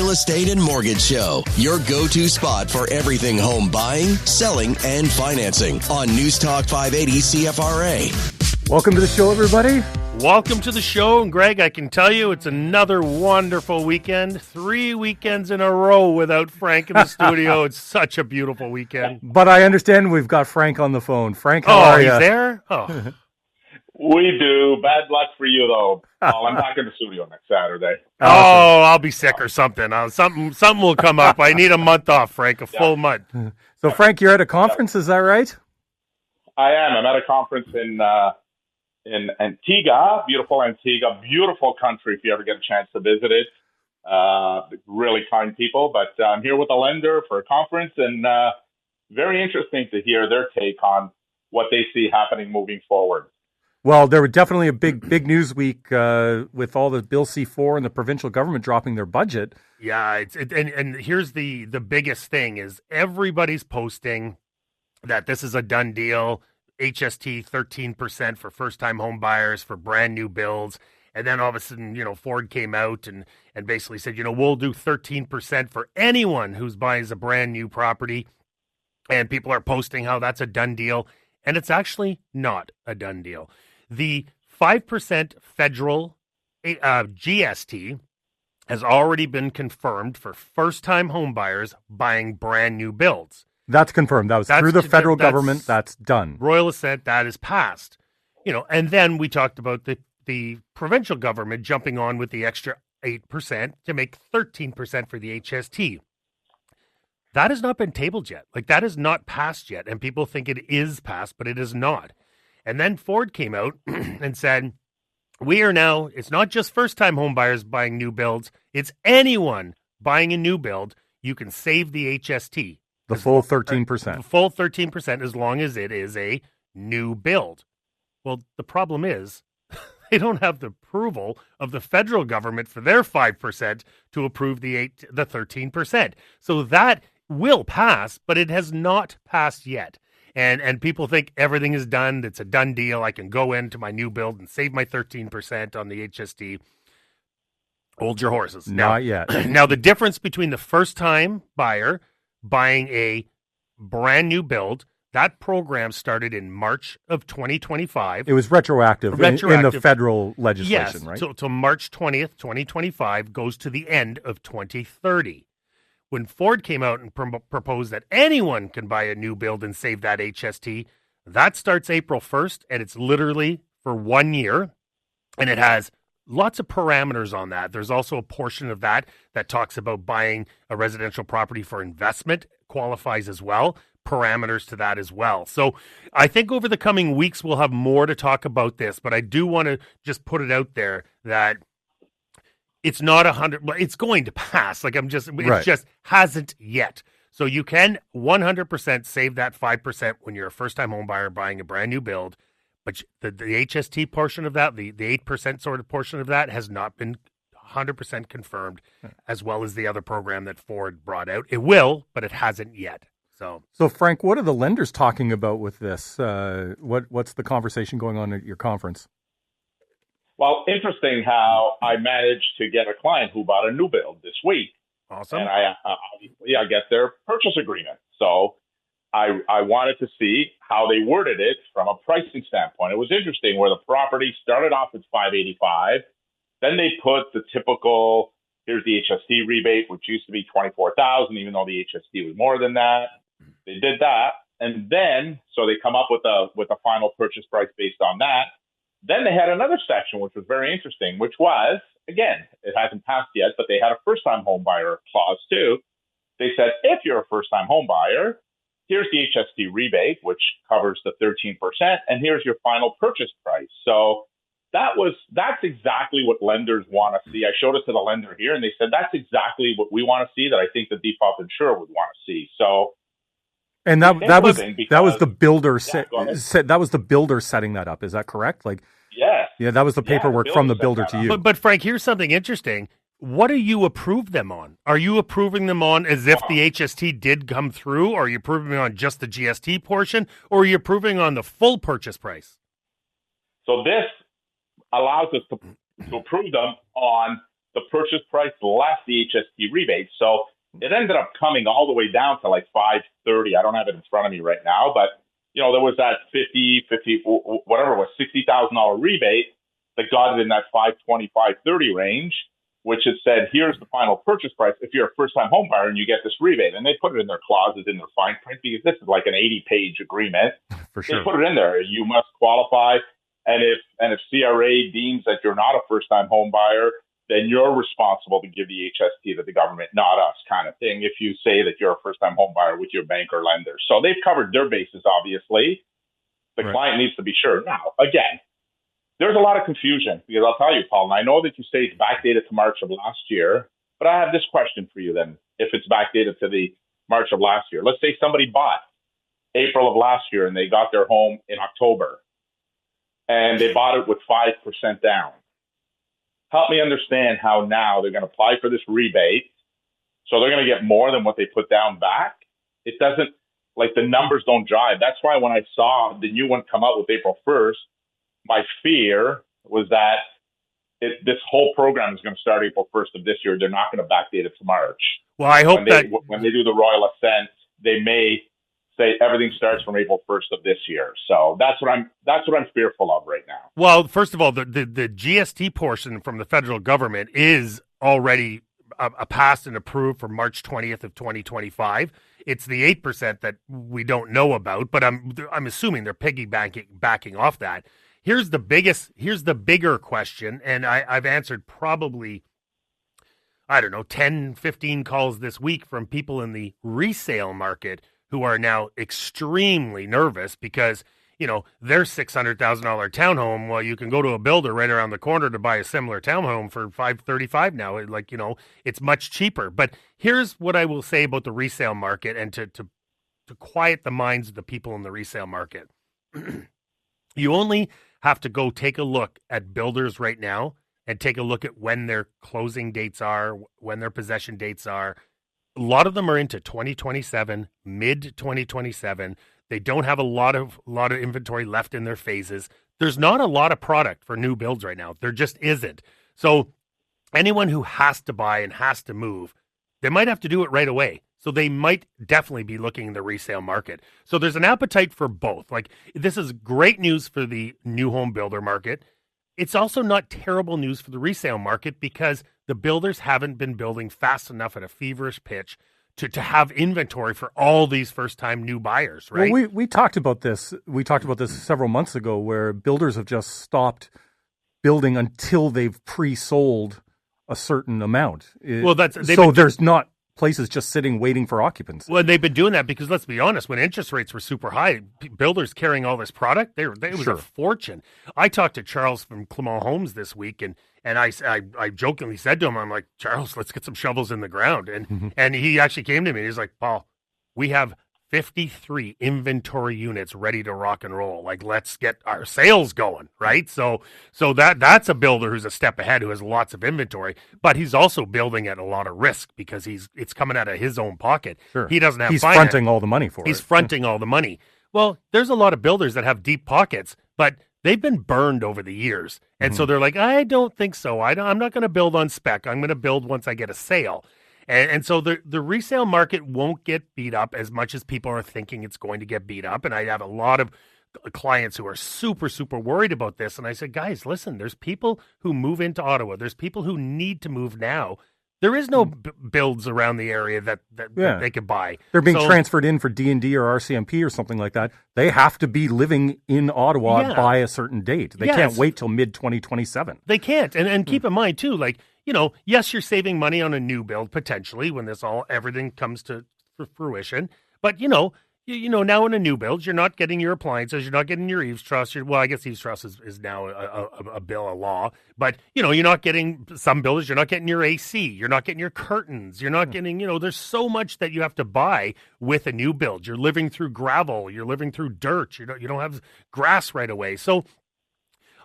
Real Estate and Mortgage Show, your go-to spot for everything home buying, selling, and financing on News Talk 580 CFRA. Welcome to the show, everybody. Welcome to the show. And Greg, I can tell you it's another wonderful weekend. 3 weekends in a row without Frank in the studio. It's such a beautiful weekend. But I understand we've got Frank on the phone. Frank, how are you? He's there? Oh. We do. Bad luck for you, though. Paul, I'm back in the studio next Saturday. Oh, I'll be sick or something. Something will come up. I need a month off, Frank, a full month. So, Frank, you're at a conference, is that right? I am. I'm at a conference in Antigua, beautiful Antigua, beautiful country if you ever get a chance to visit it. Really kind people. But I'm here with a lender for a conference, and very interesting to hear their take on what they see happening moving forward. Well, there was definitely a big news week with all the Bill C-4 and the provincial government dropping their budget. Yeah, and here's the biggest thing is everybody's posting that this is a done deal. HST 13% for first-time home buyers for brand new builds. And then all of a sudden, Ford came out and basically said, we'll do 13% for anyone who's buying a brand new property. And people are posting how that's a done deal. And it's actually not a done deal. The 5% federal GST has already been confirmed for first-time home buyers buying brand new builds. That's confirmed. That's through the federal government. That's done. Royal assent, that is passed. And then we talked about the provincial government jumping on with the extra 8% to make 13% for the HST. That has not been tabled yet. That is not passed yet. And people think it is passed, but it is not. And then Ford came out and said, it's not just first-time home buyers buying new builds. It's anyone buying a new build. You can save the HST. The full 13%. The full 13% as long as it is a new build. Well, the problem is they don't have the approval of the federal government for their 5% to approve the 13%. So that will pass, but it has not passed yet. And people think everything is done. It's a done deal. I can go into my new build and save my 13% on the HST. Hold your horses. Not yet. Now, the difference between the first-time buyer buying a brand new build, that program started in March of 2025. It was retroactive. In the federal legislation, right? Yes, so March 20th, 2025 goes to the end of 2030. When Ford came out and proposed that anyone can buy a new build and save that HST, that starts April 1st, and it's literally for 1 year, and it has lots of parameters on that. There's also a portion of that talks about buying a residential property for investment, qualifies as well, parameters to that as well. So I think over the coming weeks, we'll have more to talk about this, but I do want to just put it out there that it's not 100, but it's going to pass. Just hasn't yet. So you can 100% save that 5% when you're a first-time home buyer buying a brand new build. But the HST portion of that, the 8% sort of portion of that has not been 100% confirmed, as well as the other program that Ford brought out. It will, but it hasn't yet. So Frank, what are the lenders talking about with this? What's the conversation going on at your conference? Well, interesting how I managed to get a client who bought a new build this week. Awesome. And I get their purchase agreement. So I wanted to see how they worded it from a pricing standpoint. It was interesting where the property started off at $585. Then they put the typical, here's the HST rebate, which used to be $24,000, even though the HST was more than that. They did that. And then, so they come up with a final purchase price based on that. Then they had another section, which was very interesting, which was, again, it hasn't passed yet, but they had a first-time home buyer clause too. They said, if you're a first-time home buyer, here's the HST rebate, which covers the 13%, and here's your final purchase price. So that's exactly what lenders want to see. I showed it to the lender here, and they said, that's exactly what we want to see, that I think the default insurer would want to see. So, and that was the builder that was the builder setting that up. Is that correct? Yeah, that was the paperwork from the builder to you. But Frank, here's something interesting. What do you approve them on? Are you approving them on as if the HST did come through? Or are you approving on just the GST portion? Or are you approving on the full purchase price? So this allows us to approve them on the purchase price less the HST rebate. So it ended up coming all the way down to like 530. I don't have it in front of me right now, but there was that 50, whatever it was, $60,000 rebate that got it in that 520, 530 range, which had said, here's the final purchase price if you're a first-time home buyer and you get this rebate. And they put it in their clauses, in their fine print, because this is like an 80-page agreement. For sure. They put it in there. You must qualify. And if CRA deems that you're not a first-time home buyer, then you're responsible to give the HST to the government, not us, kind of thing, if you say that you're a first-time home buyer with your bank or lender. So they've covered their bases, obviously. The client needs to be sure. Now, again, there's a lot of confusion, because I'll tell you, Paul, and I know that you say it's backdated to March of last year, but I have this question for you then, if it's backdated to the March of last year. Let's say somebody bought April of last year and they got their home in October, and they bought it with 5% down. Help me understand how now they're going to apply for this rebate. So they're going to get more than what they put down back. It doesn't, like, the numbers don't jive. That's why when I saw the new one come out with April 1st, my fear was that this whole program is going to start April 1st of this year. They're not going to backdate it to March. Well, I hope when they do the royal assent, they may say everything starts from April 1st of this year. So that's what I'm fearful of right now. Well, first of all, the GST portion from the federal government is already passed and approved for March 20th of 2025. It's the 8% that we don't know about, but I'm assuming they're backing off that. Here's the bigger question, and I've answered probably, 10, 15 calls this week from people in the resale market who are now extremely nervous because, their $600,000 townhome, well, you can go to a builder right around the corner to buy a similar townhome for $535 now. It's much cheaper. But here's what I will say about the resale market, and to quiet the minds of the people in the resale market. You only have to go take a look at builders right now and take a look at when their closing dates are, when their possession dates are. A lot of them are into 2027, mid 2027. They don't have a lot of inventory left in their phases. There's not a lot of product for new builds right now. There just isn't. So anyone who has to buy and has to move, they might have to do it right away. So they might definitely be looking in the resale market. So there's an appetite for both. Like, this is great news for the new home builder market. It's also not terrible news for the resale market, because the builders haven't been building fast enough at a feverish pitch to have inventory for all these first-time new buyers, right? Well, we talked about this. We talked about this several months ago, where builders have just stopped building until they've pre-sold a certain amount. There's not places just sitting waiting for occupants. Well, they've been doing that because, let's be honest, when interest rates were super high, builders carrying all this product, it was a fortune. I talked to Charles from Clement Homes this week, and I jokingly said to him, I'm like, Charles, let's get some shovels in the ground. And he actually came to me. He's like, Paul, we have 53 inventory units ready to rock and roll. Like, let's get our sales going, right? So that's a builder who's a step ahead, who has lots of inventory, but he's also building at a lot of risk because it's coming out of his own pocket. Sure. He doesn't have He's fronting all the money for it. He's fronting all the money. Well, there's a lot of builders that have deep pockets, but they've been burned over the years. And so they're like, I don't think so. I'm not going to build on spec. I'm going to build once I get a sale. And so the resale market won't get beat up as much as people are thinking it's going to get beat up. And I have a lot of clients who are super, super worried about this. And I said, guys, listen, there's people who move into Ottawa. There's people who need to move now. There is no builds around the area that they could buy. They're being transferred in for D&D or RCMP or something like that. They have to be living in Ottawa by a certain date. They can't wait till mid-2027. They can't. And keep in mind, too, like, yes, you're saving money on a new build potentially when everything comes to fruition. But, now in a new build, you're not getting your appliances, you're not getting your eaves truss. I guess eaves truss is now a bill of law. But, you're not getting, some builders, you're not getting your AC, you're not getting your curtains, you're not getting, there's so much that you have to buy with a new build. You're living through gravel, you're living through dirt, you don't have grass right away. So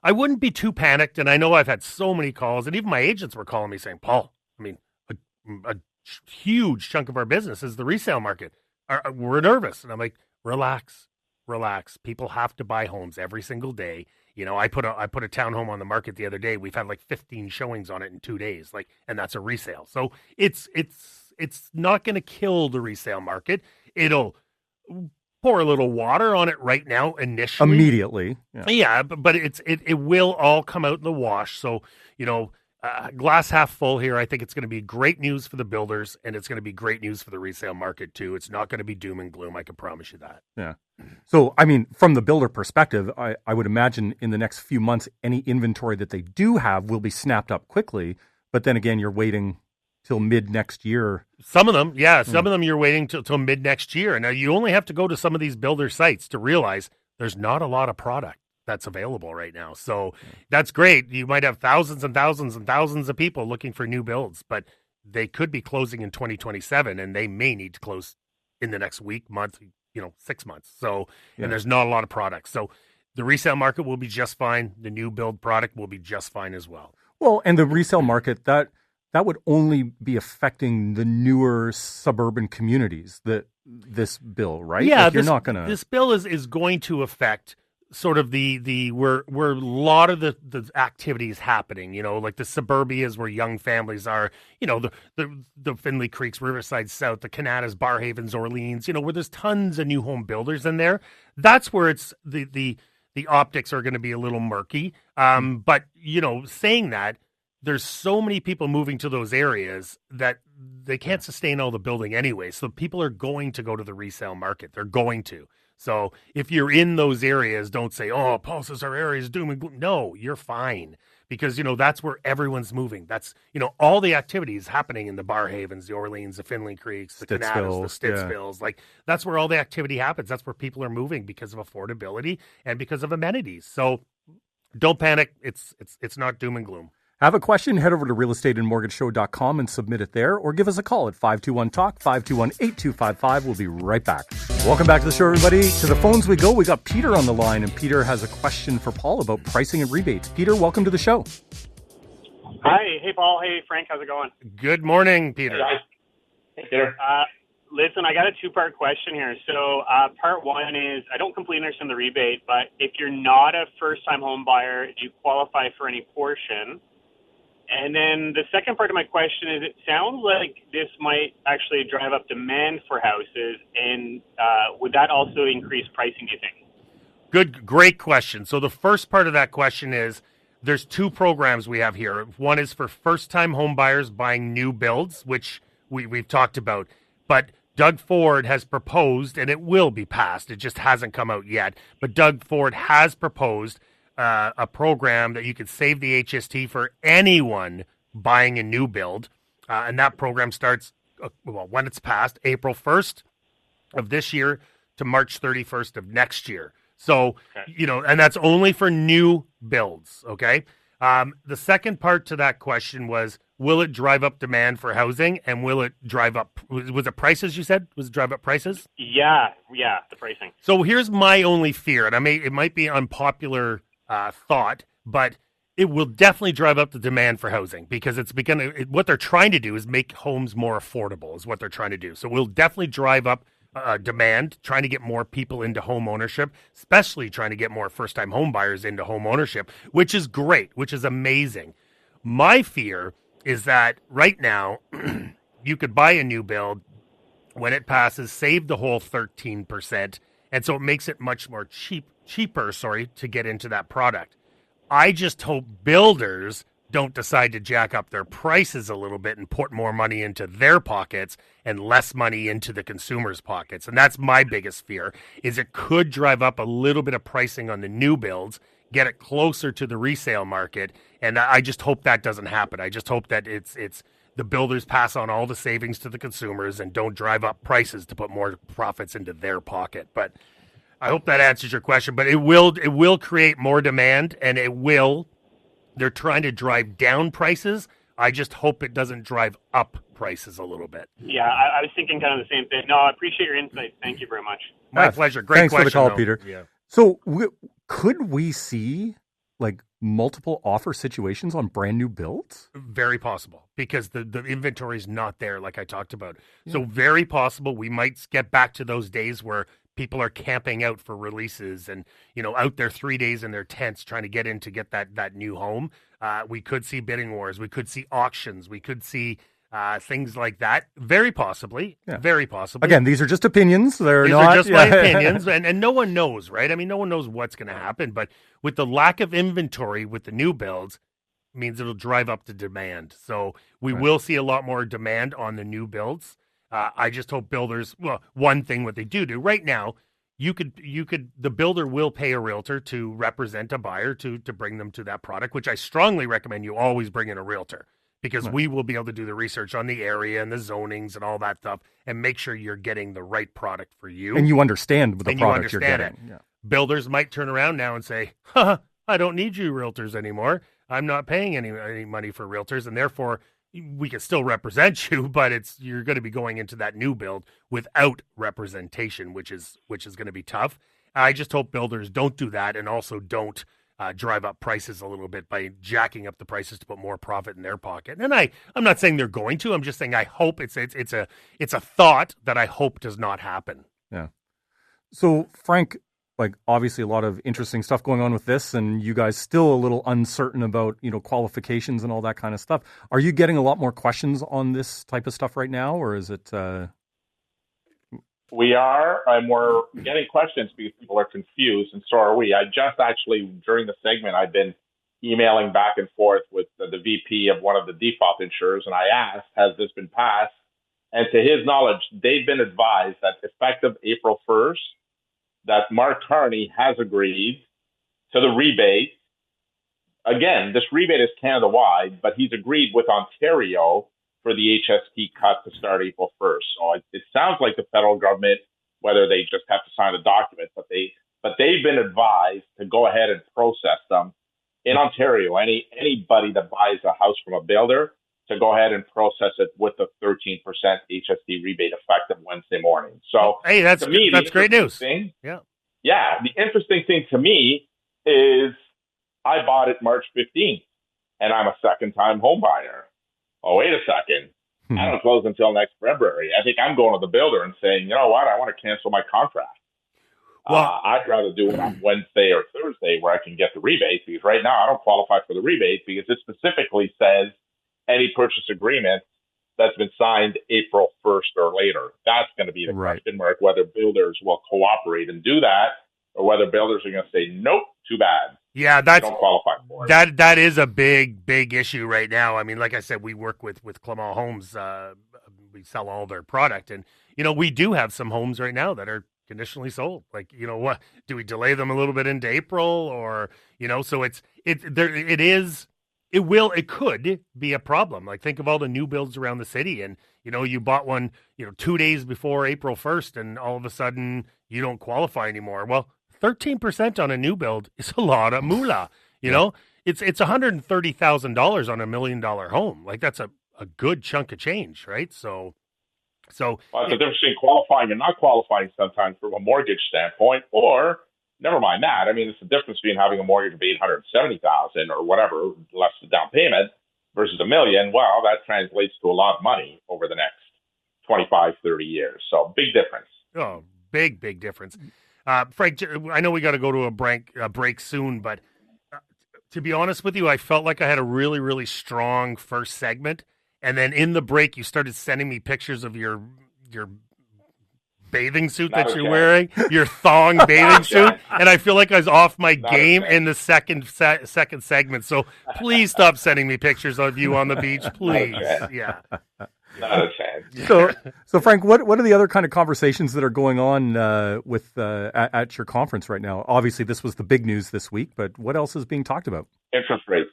I wouldn't be too panicked, and I know I've had so many calls, and even my agents were calling me saying, Paul, a huge chunk of our business is the resale market. We're nervous. And I'm like, relax. People have to buy homes every single day. I put a townhome on the market the other day. We've had like 15 showings on it in 2 days, and that's a resale. So it's not going to kill the resale market. It'll pour a little water on it right now initially. Immediately. Yeah, but it will all come out in the wash. So, glass half full here. I think it's going to be great news for the builders, and it's going to be great news for the resale market too. It's not going to be doom and gloom. I can promise you that. Yeah. So, I mean, from the builder perspective, I would imagine in the next few months, any inventory that they do have will be snapped up quickly. But then again, you're waiting till mid next year. Some of them, yeah. Some of them you're waiting till mid next year. Now, you only have to go to some of these builder sites to realize there's not a lot of product that's available right now. So that's great. You might have thousands and thousands and thousands of people looking for new builds, but they could be closing in 2027, and they may need to close in the next week, month, 6 months. So, and there's not a lot of products. So the resale market will be just fine. The new build product will be just fine as well. Well, and the resale market, that would only be affecting the newer suburban communities, this bill, right? Yeah, you're not going to. This bill is going to affect sort of the where a lot of the activity is happening. Like the suburbias where young families are. The Findlay Creeks, Riverside South, the Kanatas, Barrhavens, Orleans. Where there's tons of new home builders in there. That's where it's the optics are going to be a little murky. But saying that, there's so many people moving to those areas that they can't sustain all the building anyway. So people are going to go to the resale market. They're going to. So if you're in those areas, don't say, oh, Paul says our area is doom and gloom. No, you're fine. Because, that's where everyone's moving. That's, all the activities happening in the Barrhavens, the Orleans, the Findlay Creeks, the Kanatas, the Stittsvilles. Yeah. Like, that's where all the activity happens. That's where people are moving because of affordability and because of amenities. So don't panic. It's not doom and gloom. Have a question? Head over to realestateandmortgageshow.com and submit it there, or give us a call at 521-TALK, 521-8255. We'll be right back. Welcome back to the show, everybody. To the phones we go. We got Peter on the line, and Peter has a question for Paul about pricing and rebates. Peter, welcome to the show. Hi. Hey, Paul. Hey, Frank. How's it going? Good morning, Peter. Hey, Peter. Listen, I got a two-part question here. So part one is, I don't completely understand the rebate, but if you're not a first-time home buyer, do you qualify for any portion? And then the second part of my question is, it sounds like this might actually drive up demand for houses, and would that also increase pricing, do you think? Great question. So the first part of that question is, there's two programs we have here. One is for first-time home buyers buying new builds, which we've talked about. But Doug Ford has proposed, and it will be passed, it just hasn't come out yet, but Doug Ford has proposed a program that you could save the HST for anyone buying a new build. And that program starts, when it's passed, April 1st of this year to March 31st of next year. So, and that's only for new builds, okay? The second part to that question was, will it drive up demand for housing, and will it drive up, was it prices you said? Was it drive up prices? Yeah, the pricing. So here's my only fear, and it might be unpopular thought, but it will definitely drive up the demand for housing, because what they're trying to do is make homes more affordable is what they're trying to do. So we'll definitely drive up demand, trying to get more people into home ownership, especially trying to get more first-time home buyers into home ownership, which is great, which is amazing. My fear is that right now you could buy a new build when it passes, save the whole 13%, and so it makes it much more cheaper to get into that product. I just hope builders don't decide to jack up their prices a little bit and put more money into their pockets and less money into the consumer's pockets. And that's my biggest fear, is it could drive up a little bit of pricing on the new builds, get it closer to the resale market. And I just hope that doesn't happen. I just hope that it's the builders pass on all the savings to the consumers and don't drive up prices to put more profits into their pocket. But I hope that answers your question. But it will create more demand, and they're trying to drive down prices. I just hope it doesn't drive up prices a little bit. Yeah, I was thinking kind of the same thing. No, I appreciate your insight. Thank you very much. My pleasure. Great Thanks question. Thanks for the call, though. Peter. Yeah. So could we see multiple offer situations on brand new builds? Very possible, because the inventory is not there, like I talked about. Yeah. So very possible we might get back to those days where people are camping out for releases and, out there 3 days in their tents trying to get in to get that new home. We could see bidding wars. We could see auctions. We could see things like that. Very possibly. Yeah. Very possibly. Again, these are just opinions. These are just my opinions. And no one knows, right? I mean, no one knows what's going to happen. But with the lack of inventory with the new builds, means it'll drive up the demand. So we will see a lot more demand on the new builds. I just hope builders, one thing what they do right now, the builder will pay a realtor to represent a buyer to bring them to that product, which I strongly recommend you always bring in a realtor, because we will be able to do the research on the area and the zonings and all that stuff and make sure you're getting the right product for you. And you understand the product you're getting. Yeah. Builders might turn around now and say, I don't need you realtors anymore. I'm not paying any money for realtors, and therefore we can still represent you, but you're going to be going into that new build without representation, which is going to be tough. I just hope builders don't do that, and also don't drive up prices a little bit by jacking up the prices to put more profit in their pocket. And I'm not saying they're going to. I'm just saying I hope it's a thought that I hope does not happen. Yeah. So Frank, obviously a lot of interesting stuff going on with this, and you guys still a little uncertain about, qualifications and all that kind of stuff. Are you getting a lot more questions on this type of stuff right now, or is it? We are, and we're getting questions because people are confused, and so are we. I just actually, during the segment, I've been emailing back and forth with the VP of one of the default insurers, and I asked, has this been passed? And to his knowledge, they've been advised that effective April 1st, that Mark Carney has agreed to the rebate. Again, this rebate is Canada-wide, but he's agreed with Ontario for the HST cut to start April 1st. So it sounds like the federal government, whether they just have to sign a document, but they've been advised to go ahead and process them in Ontario. Anybody that buys a house from a builder, to go ahead and process it with the 13% HST rebate effective Wednesday morning. So, hey, that's great news. Yeah. The interesting thing to me is I bought it March 15th, and I'm a second-time home buyer. Oh, wait a second. I don't close until next February. I think I'm going to the builder and saying, you know what, I want to cancel my contract. Well, I'd rather do it on Wednesday or Thursday where I can get the rebate, because right now I don't qualify for the rebate because it specifically says any purchase agreement that's been signed April 1st or later. That's going to be the question mark, whether builders will cooperate and do that, or whether builders are going to say, nope, too bad. Yeah, don't qualify for it. That is a big issue right now. I mean, like I said, we work with Clement Homes. We sell all their product, and we do have some homes right now that are conditionally sold. What do we delay them a little bit into April, or so it could be a problem. Think of all the new builds around the city, and you bought one 2 days before April 1st, and all of a sudden you don't qualify anymore. Well, 13% on a new build is a lot of moolah. It's $130,000 on $1 million home. That's a good chunk of change, right? So it's the difference between qualifying and not qualifying sometimes from a mortgage standpoint, or never mind that. I mean, it's the difference between having a mortgage of $870,000 or whatever, less the down payment, versus $1 million. Well, that translates to a lot of money over the next 25, 30 years. So big difference. Oh, big difference. Frank, I know we got to go to a break soon, but to be honest with you, I felt like I had a really, really strong first segment. And then in the break, you started sending me pictures of your bathing suit that you're wearing, your thong bathing suit, and I feel like I was off my game in the second segment. So please stop sending me pictures of you on the beach, please. Yeah. Not a fan. So Frank, what are the other kind of conversations that are going on at your conference right now? Obviously, this was the big news this week, but what else is being talked about? Interest rates,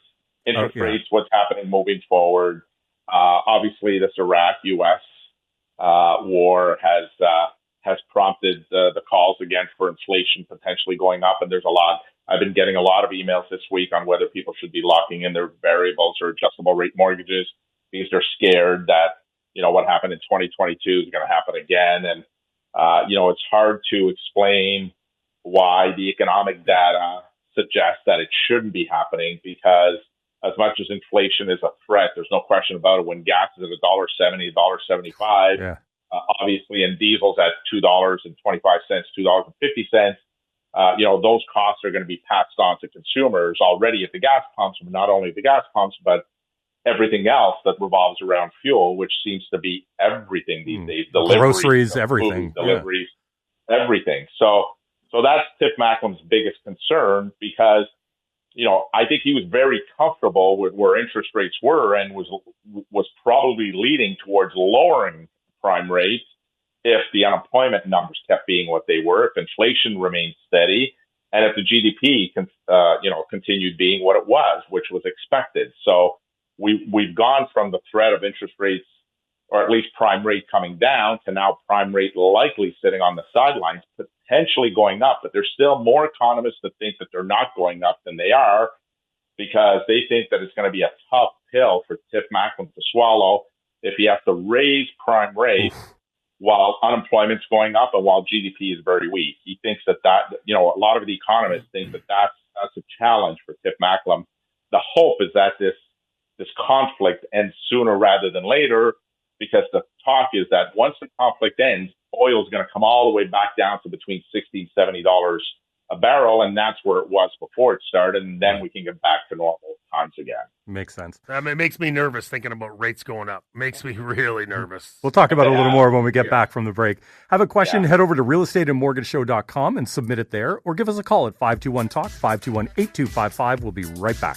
what's happening moving forward. Obviously, this Iraq-U.S. War has prompted the calls again for inflation potentially going up, and there's a lot. I've been getting a lot of emails this week on whether people should be locking in their variables or adjustable rate mortgages because they're scared that what happened in 2022 is going to happen again. And, it's hard to explain why the economic data suggests that it shouldn't be happening, because as much as inflation is a threat, there's no question about it. When gas is at $1.70, $1.75, Obviously, and diesel's at $2.25, $2.50. Those costs are going to be passed on to consumers already at the gas pumps, but not only the gas pumps, but everything else that revolves around fuel, which seems to be everything these days. Groceries, everything. Food, deliveries, everything. So that's Tiff Macklem's biggest concern because, I think he was very comfortable with where interest rates were and was probably leading towards lowering prime rates if the unemployment numbers kept being what they were, if inflation remained steady, and if the GDP continued being what it was, which was expected. So we've gone from the threat of interest rates, or at least prime rate coming down, to now prime rate likely sitting on the sidelines, potentially going up. But there's still more economists that think that they're not going up than they are, because they think that it's going to be a tough pill for Tiff Macklem to swallow if he has to raise prime rate while unemployment's going up and while GDP is very weak. He thinks that a lot of the economists think that that's a challenge for Tiff Macklem. The hope is that this conflict ends sooner rather than later, because the talk is that once the conflict ends, oil is going to come all the way back down to between $60 and $70 a barrel, and that's where it was before it started, and then we can get back to normal times again. Makes sense. It makes me nervous thinking about rates going up. Makes me really nervous. We'll talk about it a little more when we get back from the break. Have a question, head over to realestateandmortgageshow.com and submit it there, or give us a call at 521-TALK, 521-8255. We'll be right back.